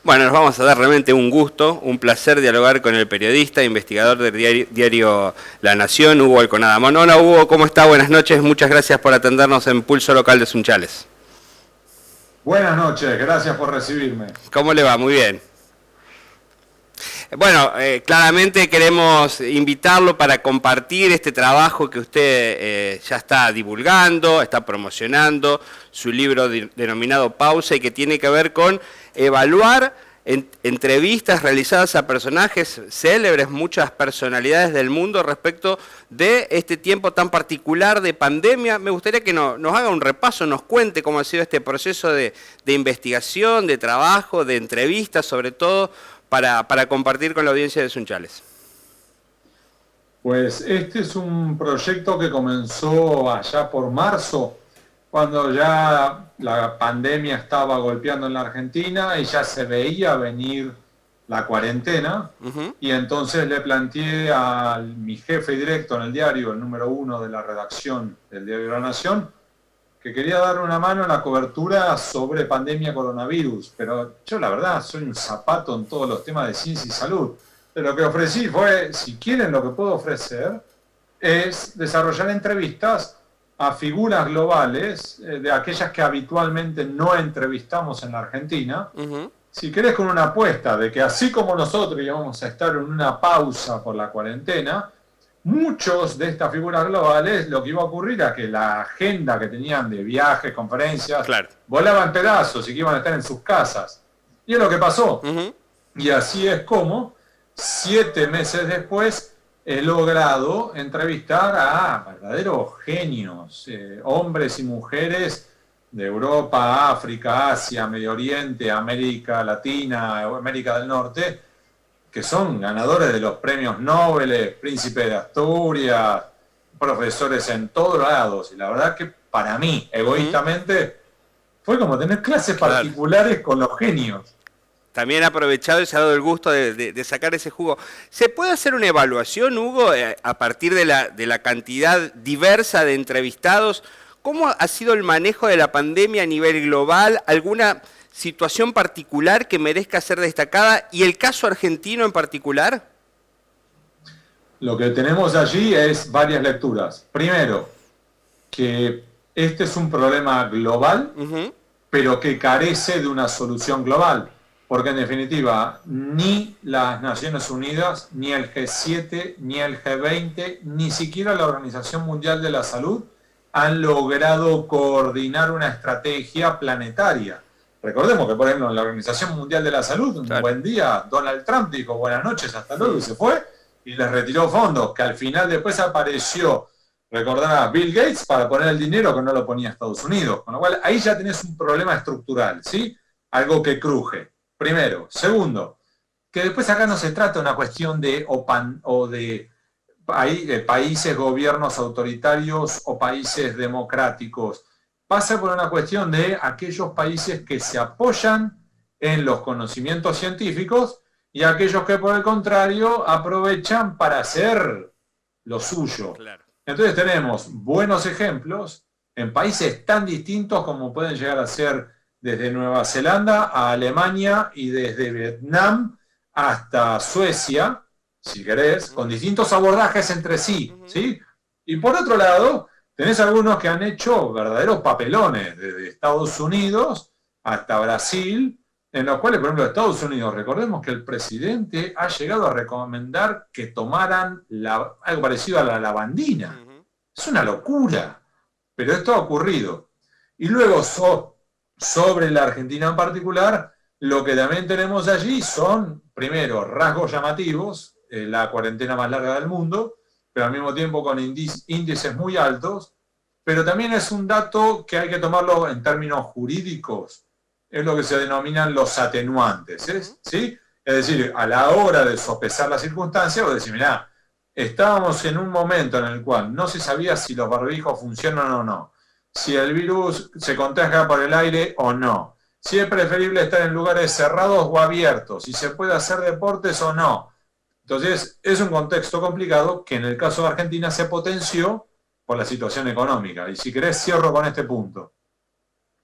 Bueno, nos vamos a dar realmente un gusto, un placer dialogar con el periodista, investigador del diario La Nación, Hugo Alconada. Hola Hugo, ¿cómo está? Buenas noches, muchas gracias por atendernos en Pulso Local de Sunchales. Buenas noches, gracias por recibirme. ¿Cómo le va? Muy bien. Bueno, claramente queremos invitarlo para compartir este trabajo que usted ya está divulgando, está promocionando, su libro denominado Pausa, y que tiene que ver con evaluar entrevistas realizadas a personajes célebres, muchas personalidades del mundo respecto de este tiempo tan particular de pandemia. Me gustaría que nos haga un repaso, nos cuente cómo ha sido este proceso de investigación, de trabajo, de entrevistas, sobre todo, para compartir con la audiencia de Sunchales. Pues este es un proyecto que comenzó allá por marzo, cuando ya la pandemia estaba golpeando en la Argentina y ya se veía venir la cuarentena. Y entonces le planteé a mi jefe directo en el diario, el número 1 de la redacción del diario La Nación, que quería dar una mano en la cobertura sobre pandemia coronavirus, pero yo la verdad soy un zapato en todos los temas de ciencia y salud. Pero lo que ofrecí fue, si quieren, lo que puedo ofrecer es desarrollar entrevistas a figuras globales, de aquellas que habitualmente no entrevistamos en la Argentina. Si querés, con una apuesta de que así como nosotros íbamos a estar en una pausa por la cuarentena, muchos de estas figuras globales, lo que iba a ocurrir era que la agenda que tenían de viajes, conferencias, volaba en pedazos y que iban a estar en sus casas. Y es lo que pasó. Y así es como, 7 meses después, he logrado entrevistar a verdaderos genios, hombres y mujeres de Europa, África, Asia, Medio Oriente, América Latina, América del Norte, que son ganadores de los premios Nobel, príncipe de Asturias, profesores en todos lados. Y la verdad que para mí, egoístamente, fue como tener clases particulares con los genios. También ha aprovechado y se ha dado el gusto de sacar ese jugo. ¿Se puede hacer una evaluación, Hugo, a partir de la cantidad diversa de entrevistados? ¿Cómo ha sido el manejo de la pandemia a nivel global? ¿Alguna situación particular que merezca ser destacada? ¿Y el caso argentino en particular? Lo que tenemos allí es varias lecturas. Primero, que este es un problema global, pero que carece de una solución global. Porque en definitiva, ni las Naciones Unidas, ni el G7, ni el G20, ni siquiera la Organización Mundial de la Salud han logrado coordinar una estrategia planetaria. Recordemos que, por ejemplo, en la Organización Mundial de la Salud, un buen día, Donald Trump dijo buenas noches, hasta luego, y se fue, y les retiró fondos, que al final después apareció, recordarás, Bill Gates para poner el dinero que no lo ponía Estados Unidos. Con lo cual, ahí ya tenés un problema estructural, ¿sí? Algo que cruje. Primero. Segundo, que después acá no se trata de una cuestión de países, gobiernos autoritarios o países democráticos. Pasa por una cuestión de aquellos países que se apoyan en los conocimientos científicos y aquellos que, por el contrario, aprovechan para hacer lo suyo. Entonces tenemos buenos ejemplos en países tan distintos como pueden llegar a ser desde Nueva Zelanda a Alemania y desde Vietnam hasta Suecia, si querés, con distintos abordajes entre sí, ¿sí? Y por otro lado, tenés algunos que han hecho verdaderos papelones, desde Estados Unidos hasta Brasil, en los cuales, por ejemplo, Estados Unidos, recordemos que el presidente ha llegado a recomendar que tomaran algo parecido a la lavandina. Es una locura, pero esto ha ocurrido. Y luego, sobre la Argentina en particular, lo que también tenemos allí son, primero, rasgos llamativos, la cuarentena más larga del mundo, pero al mismo tiempo con índices muy altos, pero también es un dato que hay que tomarlo en términos jurídicos, es lo que se denominan los atenuantes, ¿sí? Es decir, a la hora de sopesar las circunstancias, o decir, mirá, estábamos en un momento en el cual no se sabía si los barbijos funcionan o no, si el virus se contagia por el aire o no, si es preferible estar en lugares cerrados o abiertos, si se puede hacer deportes o no. Entonces, es un contexto complicado que en el caso de Argentina se potenció por la situación económica. Y si querés, cierro con este punto.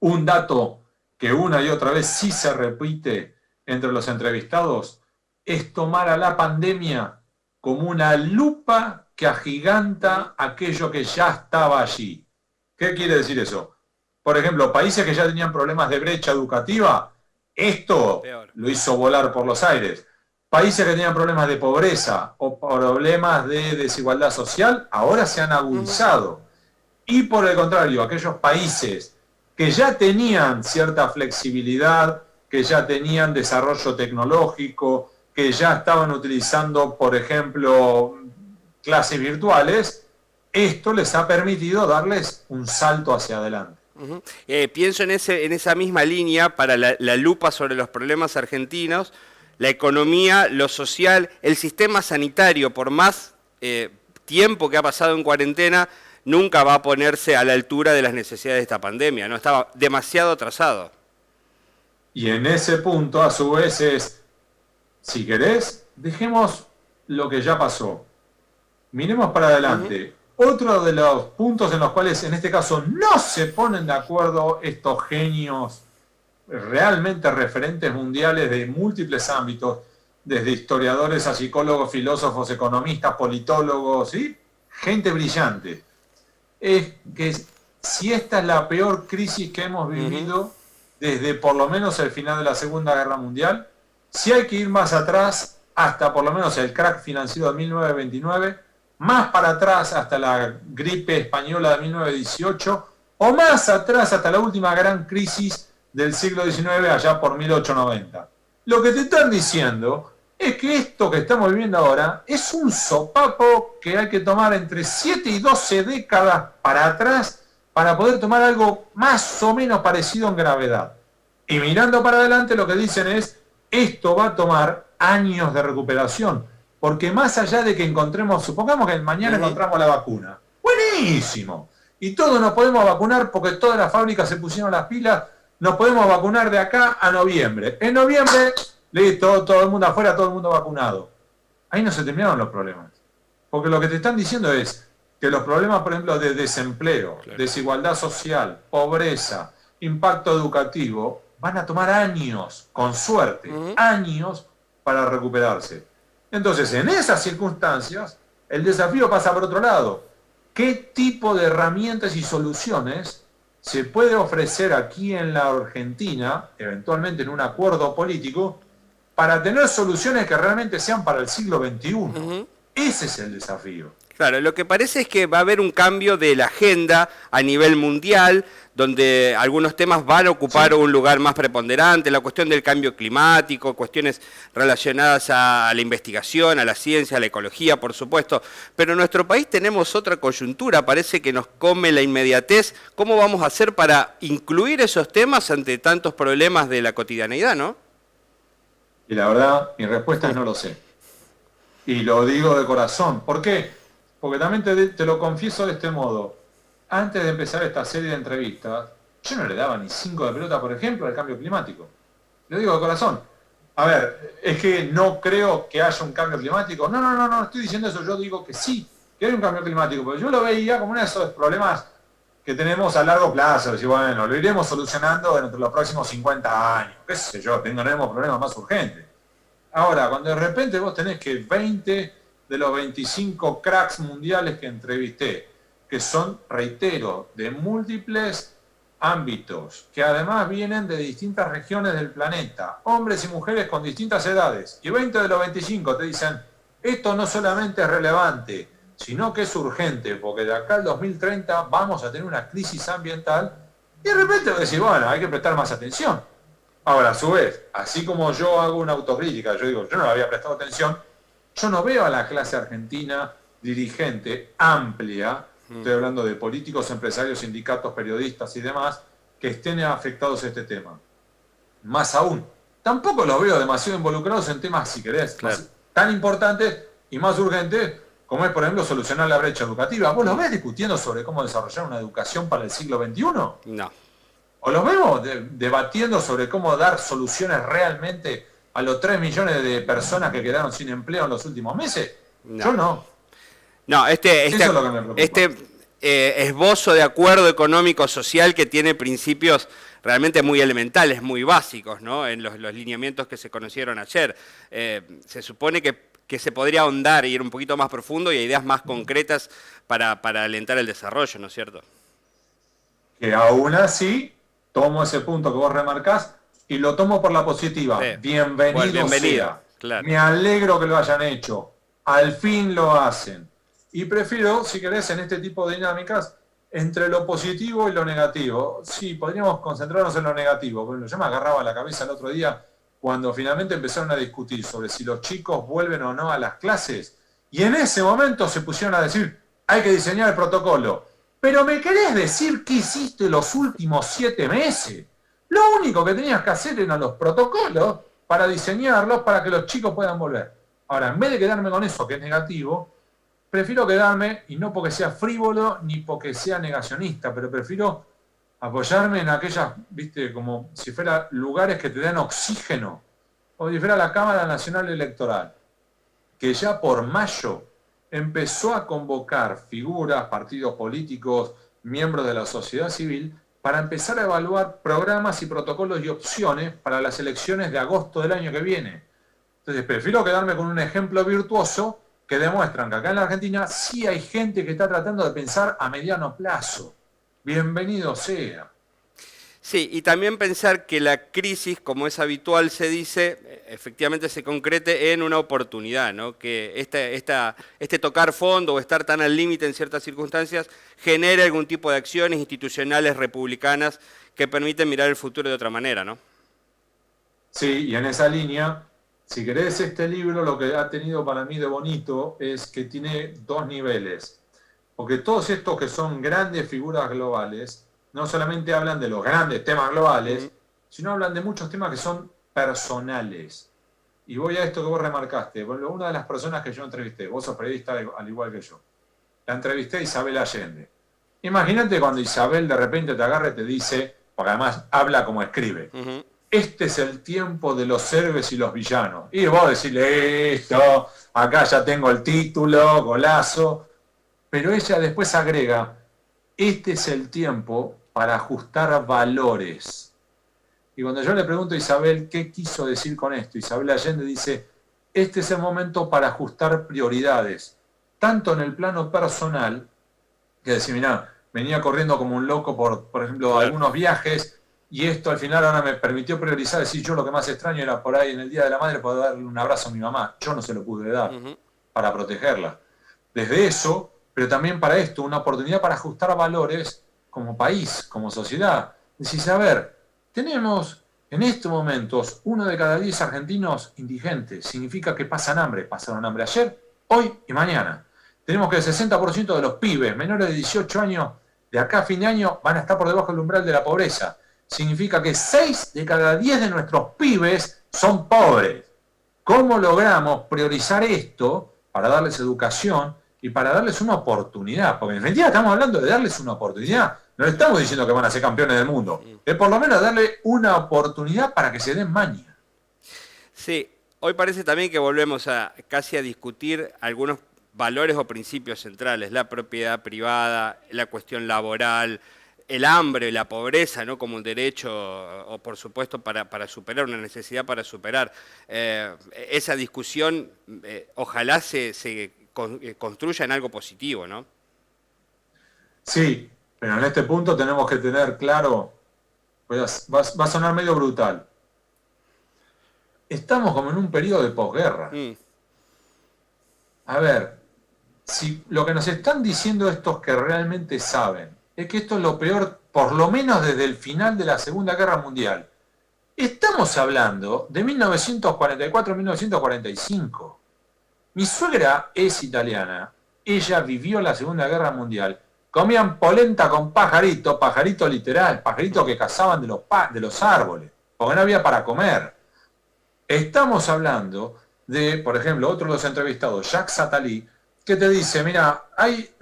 Un dato que una y otra vez sí se repite entre los entrevistados es tomar a la pandemia como una lupa que agiganta aquello que ya estaba allí. ¿Qué quiere decir eso? Por ejemplo, países que ya tenían problemas de brecha educativa, esto lo hizo volar por los aires. Países que tenían problemas de pobreza o problemas de desigualdad social, ahora se han agudizado. Y por el contrario, aquellos países que ya tenían cierta flexibilidad, que ya tenían desarrollo tecnológico, que ya estaban utilizando, por ejemplo, clases virtuales, esto les ha permitido darles un salto hacia adelante. Pienso en esa misma línea para la lupa sobre los problemas argentinos, la economía, lo social, el sistema sanitario, por más tiempo que ha pasado en cuarentena, nunca va a ponerse a la altura de las necesidades de esta pandemia, ¿no? Estaba demasiado atrasado. Y en ese punto, a su vez, es, si querés, dejemos lo que ya pasó. Miremos para adelante. Otro de los puntos en los cuales, en este caso, no se ponen de acuerdo estos genios realmente referentes mundiales de múltiples ámbitos, desde historiadores a psicólogos, filósofos, economistas, politólogos, ¿sí? Gente brillante. Es que si esta es la peor crisis que hemos vivido desde por lo menos el final de la Segunda Guerra Mundial, si hay que ir más atrás, hasta por lo menos el crack financiero de 1929, más para atrás hasta la gripe española de 1918, o más atrás hasta la última gran crisis del siglo XIX, allá por 1890. Lo que te están diciendo es que esto que estamos viviendo ahora es un sopapo que hay que tomar entre 7 y 12 décadas para atrás para poder tomar algo más o menos parecido en gravedad. Y mirando para adelante lo que dicen es, esto va a tomar años de recuperación, porque más allá de que encontremos, supongamos que mañana encontramos la vacuna, ¡buenísimo! Y todos nos podemos vacunar porque todas las fábricas se pusieron las pilas, nos podemos vacunar de acá a noviembre. En noviembre, listo, todo el mundo afuera, todo el mundo vacunado. Ahí no se terminaron los problemas. Porque lo que te están diciendo es que los problemas, por ejemplo, de desempleo, desigualdad social, pobreza, impacto educativo, van a tomar años, con suerte, años para recuperarse. Entonces, en esas circunstancias, el desafío pasa por otro lado. ¿Qué tipo de herramientas y soluciones se puede ofrecer aquí en la Argentina, eventualmente en un acuerdo político, para tener soluciones que realmente sean para el siglo XXI? Ese es el desafío. Claro, lo que parece es que va a haber un cambio de la agenda a nivel mundial, donde algunos temas van a ocupar un lugar más preponderante, la cuestión del cambio climático, cuestiones relacionadas a la investigación, a la ciencia, a la ecología, por supuesto. Pero en nuestro país tenemos otra coyuntura, parece que nos come la inmediatez. ¿Cómo vamos a hacer para incluir esos temas ante tantos problemas de la cotidianeidad, no? Y la verdad, mi respuesta es no lo sé. Y lo digo de corazón. ¿Por qué? Porque también te lo confieso de este modo. Antes de empezar esta serie de entrevistas, yo no le daba ni 5 de pelota, por ejemplo, al cambio climático. Lo digo de corazón. A ver, es que no creo que haya un cambio climático. No estoy diciendo eso. Yo digo que sí, que hay un cambio climático. Pero yo lo veía como uno de esos problemas que tenemos a largo plazo. Decir, bueno, lo iremos solucionando entre los próximos 50 años. Qué sé yo, tendremos problemas más urgentes. Ahora, cuando de repente vos tenés que 20 de los 25 cracks mundiales que entrevisté, que son, reitero, de múltiples ámbitos, que además vienen de distintas regiones del planeta, hombres y mujeres con distintas edades, y 20 de los 25 te dicen, esto no solamente es relevante, sino que es urgente, porque de acá al 2030 vamos a tener una crisis ambiental, y de repente vos decís, bueno, hay que prestar más atención. Ahora, a su vez, así como yo hago una autocrítica, yo digo, yo no le había prestado atención, yo no veo a la clase argentina dirigente, amplia, estoy hablando de políticos, empresarios, sindicatos, periodistas y demás, que estén afectados a este tema. Más aún, tampoco los veo demasiado involucrados en temas, si querés, tan importantes y más urgentes, como es, por ejemplo, solucionar la brecha educativa. ¿Vos los ves discutiendo sobre cómo desarrollar una educación para el siglo XXI? No. ¿O los vemos debatiendo sobre cómo dar soluciones realmente a los 3 millones de personas que quedaron sin empleo en los últimos meses? No. Yo no. No, Eso es lo que me preocupa. esbozo de acuerdo económico-social que tiene principios realmente muy elementales, muy básicos, ¿no? En los lineamientos que se conocieron ayer. Se supone que se podría ahondar e ir un poquito más profundo y a ideas más concretas para alentar el desarrollo, ¿no es cierto? Que aún así, tomo ese punto que vos remarcás y lo tomo por la positiva. Sí. Bienvenido, Bueno, bienvenido, sea. claro. Me alegro que lo hayan hecho. Al fin lo hacen. Y prefiero, si querés, en este tipo de dinámicas, entre lo positivo y lo negativo. Sí, podríamos concentrarnos en lo negativo. Bueno, yo me agarraba la cabeza el otro día cuando finalmente empezaron a discutir sobre si los chicos vuelven o no a las clases. Y en ese momento se pusieron a decir, hay que diseñar el protocolo. Pero ¿me querés decir qué hiciste los últimos 7 meses? Lo único que tenías que hacer eran los protocolos para diseñarlos para que los chicos puedan volver. Ahora, en vez de quedarme con eso que es negativo, prefiero quedarme, y no porque sea frívolo ni porque sea negacionista, pero prefiero apoyarme en aquellas, viste, como si fuera lugares que te dan oxígeno, como si fuera la Cámara Nacional Electoral, que ya por mayo empezó a convocar figuras, partidos políticos, miembros de la sociedad civil, para empezar a evaluar programas y protocolos y opciones para las elecciones de agosto del año que viene. Entonces, prefiero quedarme con un ejemplo virtuoso que demuestran que acá en la Argentina sí hay gente que está tratando de pensar a mediano plazo. Bienvenido sea. Sí, y también pensar que la crisis, como es habitual se dice, efectivamente se concrete en una oportunidad, ¿no? Que este tocar fondo o estar tan al límite en ciertas circunstancias genere algún tipo de acciones institucionales republicanas que permiten mirar el futuro de otra manera, ¿no? Sí, y en esa línea, si querés, este libro lo que ha tenido para mí de bonito es que tiene 2 niveles. Porque todos estos que son grandes figuras globales, no solamente hablan de los grandes temas globales, sino hablan de muchos temas que son personales. Y voy a esto que vos remarcaste. Bueno, una de las personas que yo entrevisté, vos sos periodista al igual que yo, la entrevisté a Isabel Allende. Imagínate cuando Isabel de repente te agarra y te dice, porque además habla como escribe, este es el tiempo de los héroes y los villanos. Y vos decirle esto, acá ya tengo el título, golazo. Pero ella después agrega, este es el tiempo para ajustar valores. Y cuando yo le pregunto a Isabel qué quiso decir con esto, Isabel Allende dice, este es el momento para ajustar prioridades, tanto en el plano personal, que decir, mirá, venía corriendo como un loco por ejemplo, algunos viajes, y esto al final ahora me permitió priorizar, decir, yo lo que más extraño era por ahí en el Día de la Madre poder darle un abrazo a mi mamá. Yo no se lo pude dar para protegerla. Desde eso, pero también para esto, una oportunidad para ajustar valores como país, como sociedad. Decís, a ver, tenemos en estos momentos 1 de cada 10 argentinos indigentes. Significa que pasan hambre. Pasaron hambre ayer, hoy y mañana. Tenemos que el 60% de los pibes menores de 18 años de acá a fin de año van a estar por debajo del umbral de la pobreza. Significa que 6 de cada 10 de nuestros pibes son pobres. ¿Cómo logramos priorizar esto para darles educación y para darles una oportunidad? Porque en definitiva estamos hablando de darles una oportunidad. No estamos diciendo que van a ser campeones del mundo. Es por lo menos darle una oportunidad para que se den maña. Sí, hoy parece también que volvemos casi a discutir algunos valores o principios centrales. La propiedad privada, la cuestión laboral, el hambre, la pobreza, ¿no? Como un derecho, o por supuesto para superar, una necesidad para superar. Esa discusión ojalá se construya en algo positivo, ¿no? Sí, pero en este punto tenemos que tener claro, pues va a sonar medio brutal. Estamos como en un periodo de posguerra. A ver, si lo que nos están diciendo estos que realmente saben es que esto es lo peor, por lo menos desde el final de la Segunda Guerra Mundial. Estamos hablando de 1944-1945. Mi suegra es italiana, ella vivió la Segunda Guerra Mundial. Comían polenta con pajarito, pajarito literal, pajarito que cazaban de los árboles, porque no había para comer. Estamos hablando de, por ejemplo, otro de los entrevistados, Jacques Attali, que te dice, mira, hay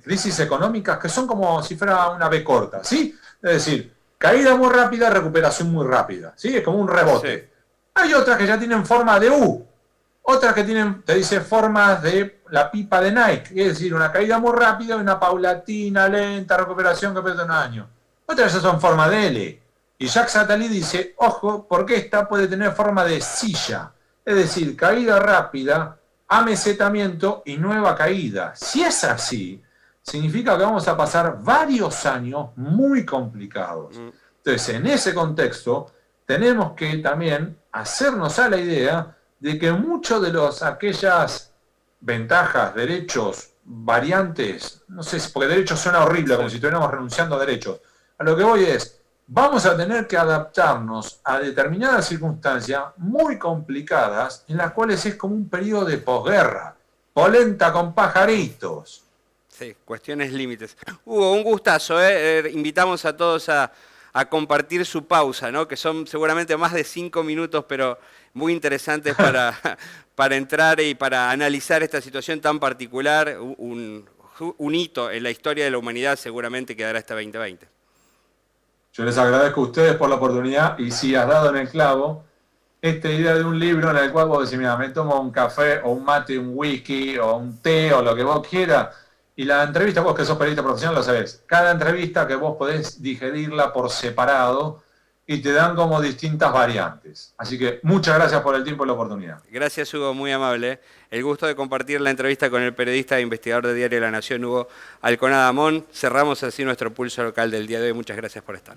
crisis económicas que son como si fuera una B corta, ¿sí? Es decir, caída muy rápida, recuperación muy rápida, ¿sí? Es como un rebote. Sí. Hay otras que ya tienen forma de U, otras que tienen, te dice, formas de la pipa de Nike, es decir, una caída muy rápida y una paulatina, lenta recuperación que pesa un año. Otras ya son forma de L. Y Jacques Attali dice, ojo, porque esta puede tener forma de silla. Es decir, caída rápida, amesetamiento y nueva caída. Si es así, significa que vamos a pasar varios años muy complicados. Entonces, en ese contexto, tenemos que también hacernos a la idea de que muchos de aquellas ventajas, derechos, variantes, no sé, porque derechos suena horrible, como si estuviéramos renunciando a derechos. A lo que voy es, vamos a tener que adaptarnos a determinadas circunstancias muy complicadas, en las cuales es como un periodo de posguerra, polenta con pajaritos. Sí, cuestiones límites. Hugo, un gustazo, invitamos a todos a compartir su pausa, ¿no? Que son seguramente más de 5 minutos, pero muy interesantes para entrar y para analizar esta situación tan particular. Un hito en la historia de la humanidad seguramente quedará hasta 2020. Yo les agradezco a ustedes por la oportunidad y si has dado en el clavo esta idea de un libro en el cual vos decís, mira, me tomo un café o un mate, un whisky o un té o lo que vos quieras. Y la entrevista, vos que sos periodista profesional lo sabés, cada entrevista que vos podés digerirla por separado y te dan como distintas variantes. Así que muchas gracias por el tiempo y la oportunidad. Gracias, Hugo, muy amable. El gusto de compartir la entrevista con el periodista e investigador de Diario La Nación, Hugo Alconada Amón. Cerramos así nuestro pulso local del día de hoy. Muchas gracias por estar.